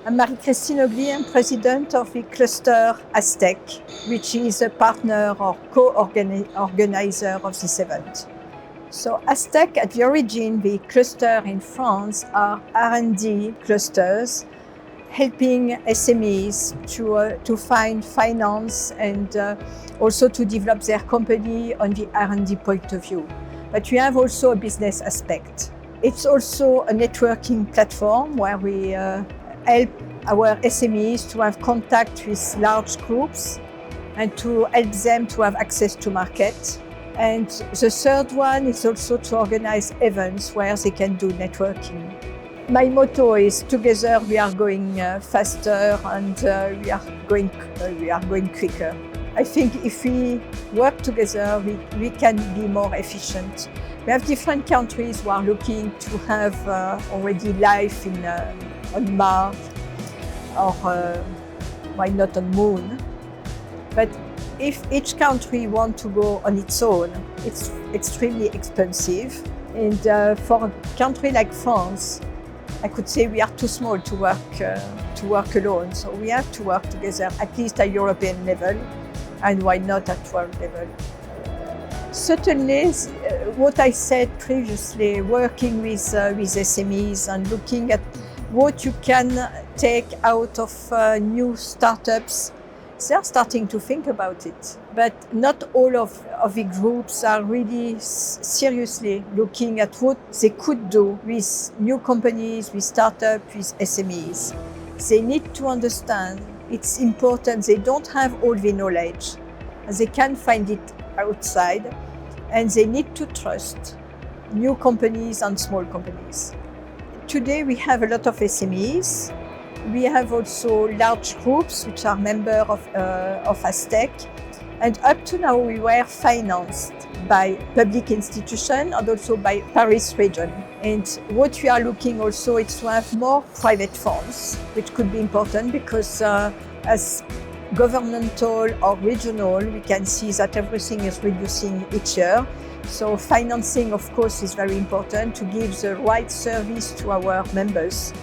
I'm Marie-Christine OGHLY. I'm president of the cluster ASTECH, which is a partner or co-organizer of this event. So ASTECH, at the origin, the cluster in France are R&D clusters, helping SMEs to find finance and also to develop their company on the R&D point of view. But we have also a business aspect. It's also a networking platform where we help our SMEs to have contact with large groups and to help them to have access to market. And the third one is also to organize events where they can do networking. My motto is together we are going faster and we are going quicker. I think if we work together, we can be more efficient. We have different countries who are looking to have already life on Mars or why not on Moon. But if each country wants to go on its own, it's extremely expensive. And for a country like France, I could say we are too small to work alone. So we have to work together, at least at European level, and why not at world level. Certainly, what I said previously, working with SMEs and looking at what you can take out of new startups, they're starting to think about it. But not all of the groups are really seriously looking at what they could do with new companies, with startups, with SMEs. They need to understand it's important. They don't have all the knowledge. They can find it outside, and they need to trust new companies and small companies. Today we have a lot of SMEs. We have also large groups which are members of ASTECH. And up to now we were financed by public institutions and also by Paris region. And what we are looking also is to have more private funds, which could be important because as governmental or regional, we can see that everything is reducing each year. So financing, of course, is very important to give the right service to our members.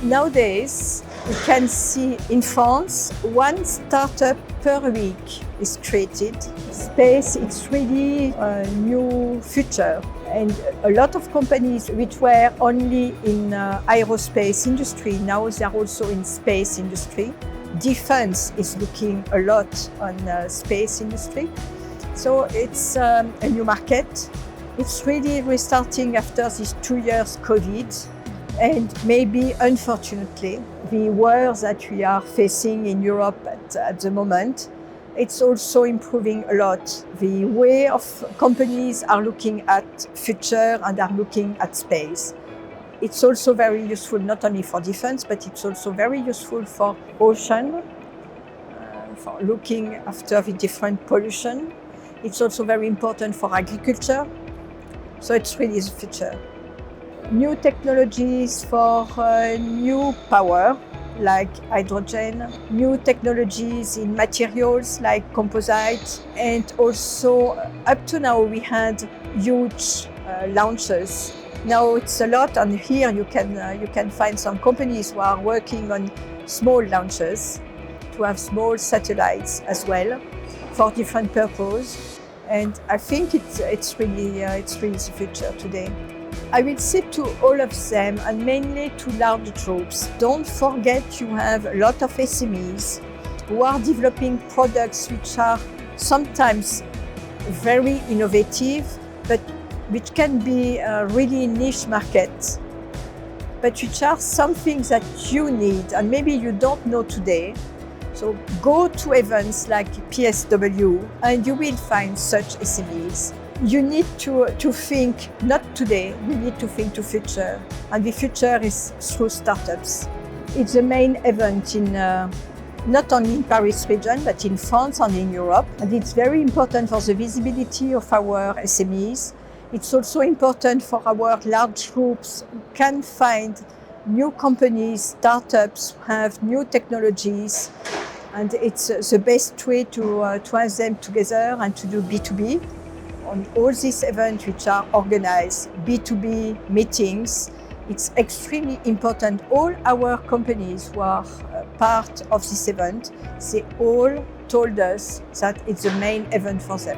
Nowadays, we can see in France, one startup per week is created. Space, it's really a new future. And a lot of companies which were only in aerospace industry, now they are also in space industry. Defense is looking a lot on space industry. So it's a new market. It's really restarting after these 2 years COVID. And maybe, unfortunately, the war that we are facing in Europe at the moment, it's also improving a lot. The way of companies are looking at future and are looking at space. It's also very useful not only for defense, but it's also very useful for ocean, for looking after the different pollution. It's also very important for agriculture. So it's really the future. New technologies for new power, like hydrogen, new technologies in materials like composite, and also up to now we had huge launches. Now it's a lot, and here you can find some companies who are working on small launches to have small satellites as well for different purposes. And I think it's really the future today. I will say to all of them, and mainly to large groups, don't forget you have a lot of SMEs who are developing products which are sometimes very innovative, but which can be really niche markets, but which are something that you need and maybe you don't know today. So go to events like PSW and you will find such SMEs. You need to think not today, you need to think to future. And the future is through startups. It's the main event in not only in Paris region, but in France and in Europe. And it's very important for the visibility of our SMEs. It's also important for our large groups who can find new companies, startups, who have new technologies. And it's the best way to have them together and to do B2B. On all these events which are organized, B2B meetings, It's extremely important. All our companies who are part of this event, they all told us that it's the main event for them.